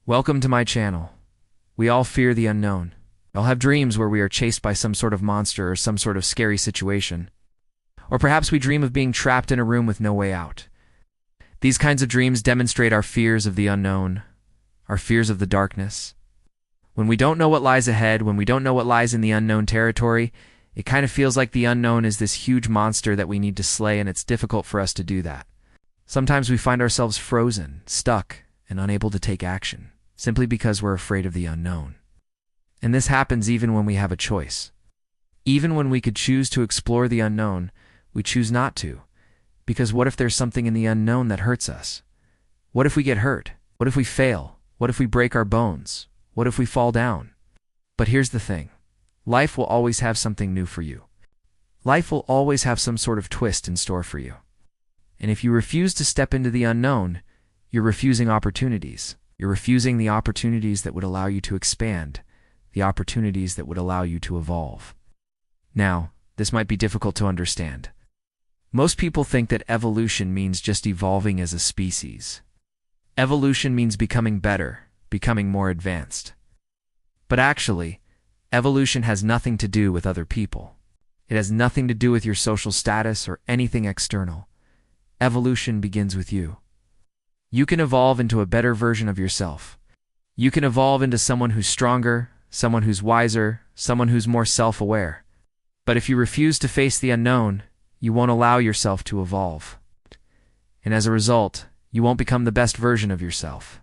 Welcome to my channel. We all fear the unknown. We all have dreams where we are chased by some sort of monster or some sort of scary situation. Or perhaps we dream of being trapped in a room with no way out. These kinds of dreams demonstrate our fears of the unknown, our fears of the darkness. When we don't know what lies ahead, when we don't know what lies in the unknown territory, it kind of feels like the unknown is this huge monster that we need to slay, and it's difficult for us to do that. Sometimes we find ourselves frozen, stuck, and unable to take action, simply because we're afraid of the unknown. And this happens even when we have a choice. Even when we could choose to explore the unknown, we choose not to. Because what if there's something in the unknown that hurts us? What if we get hurt? What if we fail? What if we break our bones? What if we fall down? But here's the thing. Life will always have something new for you. Life will always have some sort of twist in store for you. And if you refuse to step into the unknown, you're refusing opportunities. You're refusing the opportunities that would allow you to expand, the opportunities that would allow you to evolve. Now, this might be difficult to understand. Most people think that evolution means just evolving as a species. Evolution means becoming better, becoming more advanced. But actually, evolution has nothing to do with other people. It has nothing to do with your social status or anything external. Evolution begins with you. You can evolve into a better version of yourself. You can evolve into someone who's stronger, someone who's wiser, someone who's more self-aware. But if you refuse to face the unknown, you won't allow yourself to evolve. And as a result, you won't become the best version of yourself.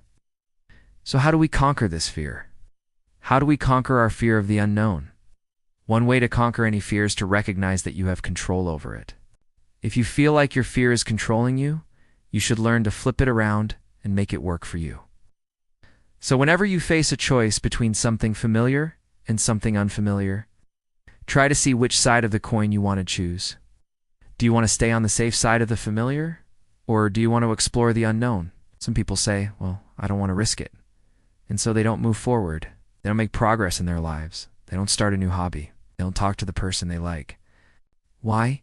So how do we conquer this fear? How do we conquer our fear of the unknown? One way to conquer any fear is to recognize that you have control over it. If you feel like your fear is controlling you, you should learn to flip it around and make it work for you. So whenever you face a choice between something familiar and something unfamiliar, try to see which side of the coin you want to choose. Do you want to stay on the safe side of the familiar, or do you want to explore the unknown? Some people say, well, I don't want to risk it. And so they don't move forward. They don't make progress in their lives. They don't start a new hobby. They don't talk to the person they like. Why?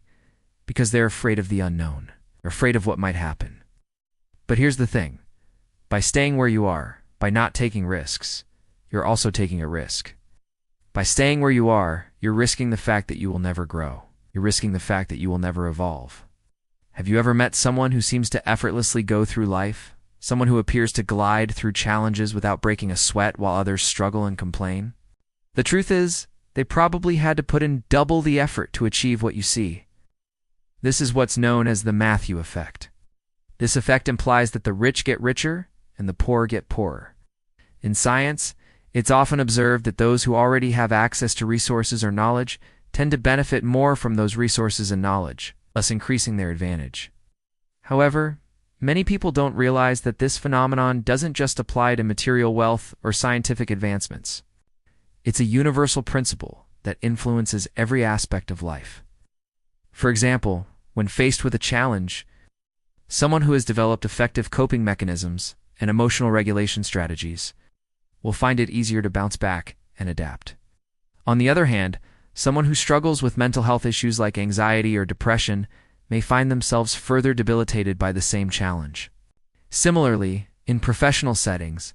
Because they're afraid of the unknown. They're afraid of what might happen. But here's the thing. By staying where you are, by not taking risks, you're also taking a risk. By staying where you are, you're risking the fact that you will never grow. You're risking the fact that you will never evolve. Have you ever met someone who seems to effortlessly go through life? Someone who appears to glide through challenges without breaking a sweat while others struggle and complain? The truth is, they probably had to put in double the effort to achieve what you see. This is what's known as the Matthew effect. This effect implies that the rich get richer and the poor get poorer. In science, it's often observed that those who already have access to resources or knowledge tend to benefit more from those resources and knowledge, thus increasing their advantage. However, many people don't realize that this phenomenon doesn't just apply to material wealth or scientific advancements. It's a universal principle that influences every aspect of life. For example, when faced with a challenge, someone who has developed effective coping mechanisms and emotional regulation strategies will find it easier to bounce back and adapt. On the other hand, someone who struggles with mental health issues like anxiety or depression may find themselves further debilitated by the same challenge. Similarly, in professional settings,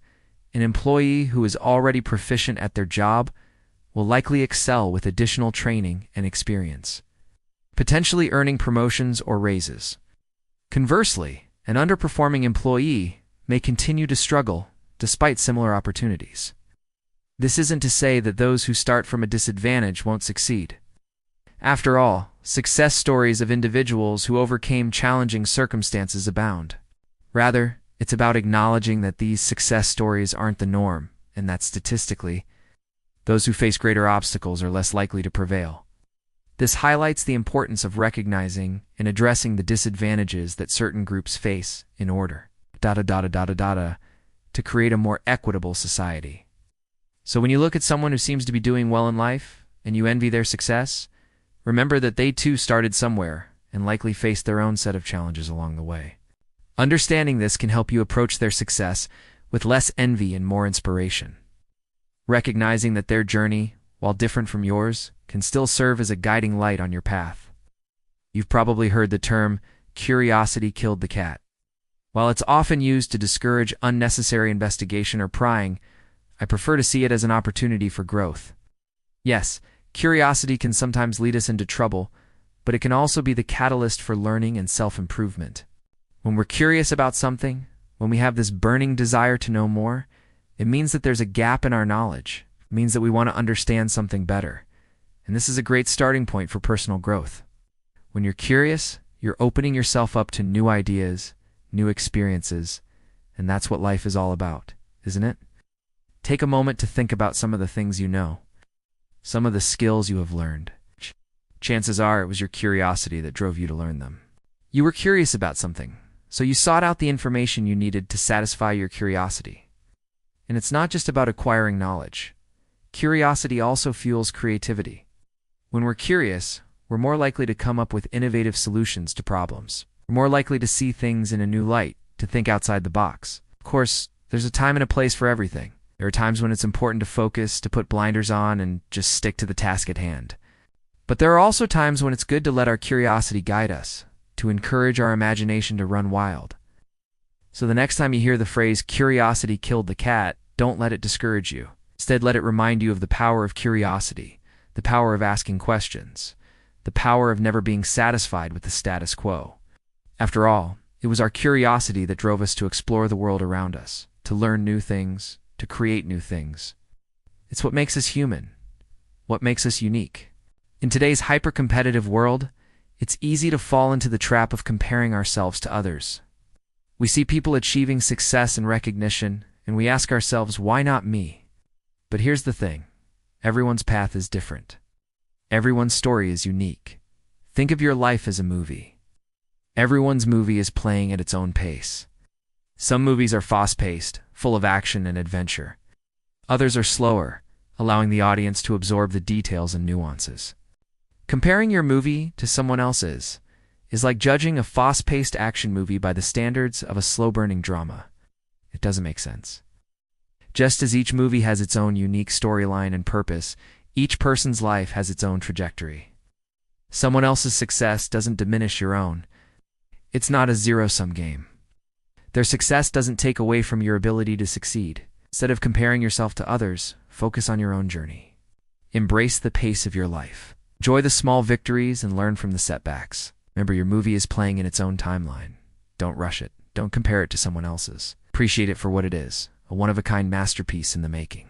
an employee who is already proficient at their job will likely excel with additional training and experience, potentially earning promotions or raises. Conversely, an underperforming employee may continue to struggle despite similar opportunities. This isn't to say that those who start from a disadvantage won't succeed. After all, success stories of individuals who overcame challenging circumstances abound. Rather, it's about acknowledging that these success stories aren't the norm, and that statistically, those who face greater obstacles are less likely to prevail. This highlights the importance of recognizing and addressing the disadvantages that certain groups face in order to create a more equitable society. So when you look at someone who seems to be doing well in life and you envy their success, remember that they too started somewhere and likely faced their own set of challenges along the way. Understanding this can help you approach their success with less envy and more inspiration. Recognizing that their journey, while different from yours, can still serve as a guiding light on your path. You've probably heard the term, curiosity killed the cat. While it's often used to discourage unnecessary investigation or prying, I prefer to see it as an opportunity for growth. Yes, curiosity can sometimes lead us into trouble, but it can also be the catalyst for learning and self-improvement. When we're curious about something, when we have this burning desire to know more, it means that there's a gap in our knowledge. It means that we want to understand something better. And this is a great starting point for personal growth. When you're curious, you're opening yourself up to new ideas, new experiences, and that's what life is all about, isn't it? Take a moment to think about some of the things you know, some of the skills you have learned. Chances are it was your curiosity that drove you to learn them. You were curious about something, so you sought out the information you needed to satisfy your curiosity. And it's not just about acquiring knowledge. Curiosity also fuels creativity. When we're curious, we're more likely to come up with innovative solutions to problems. We're more likely to see things in a new light, to think outside the box. Of course, there's a time and a place for everything. There are times when it's important to focus, to put blinders on, and just stick to the task at hand. But there are also times when it's good to let our curiosity guide us, to encourage our imagination to run wild. So the next time you hear the phrase, "curiosity killed the cat," don't let it discourage you. Instead, let it remind you of the power of curiosity, the power of asking questions, the power of never being satisfied with the status quo. After all, it was our curiosity that drove us to explore the world around us, to learn new things, to create new things. It's what makes us human, what makes us unique. In today's hyper-competitive world, it's easy to fall into the trap of comparing ourselves to others. We see people achieving success and recognition, and we ask ourselves, why not me? But here's the thing. Everyone's path is different. Everyone's story is unique. Think of your life as a movie. Everyone's movie is playing at its own pace. Some movies are fast-paced, full of action and adventure. Others are slower, allowing the audience to absorb the details and nuances. Comparing your movie to someone else's is like judging a fast-paced action movie by the standards of a slow-burning drama. It doesn't make sense. Just as each movie has its own unique storyline and purpose, each person's life has its own trajectory. Someone else's success doesn't diminish your own. It's not a zero-sum game. Their success doesn't take away from your ability to succeed. Instead of comparing yourself to others, focus on your own journey. Embrace the pace of your life. Enjoy the small victories and learn from the setbacks. Remember, your movie is playing in its own timeline. Don't rush it. Don't compare it to someone else's. Appreciate it for what it is, a one-of-a-kind masterpiece in the making.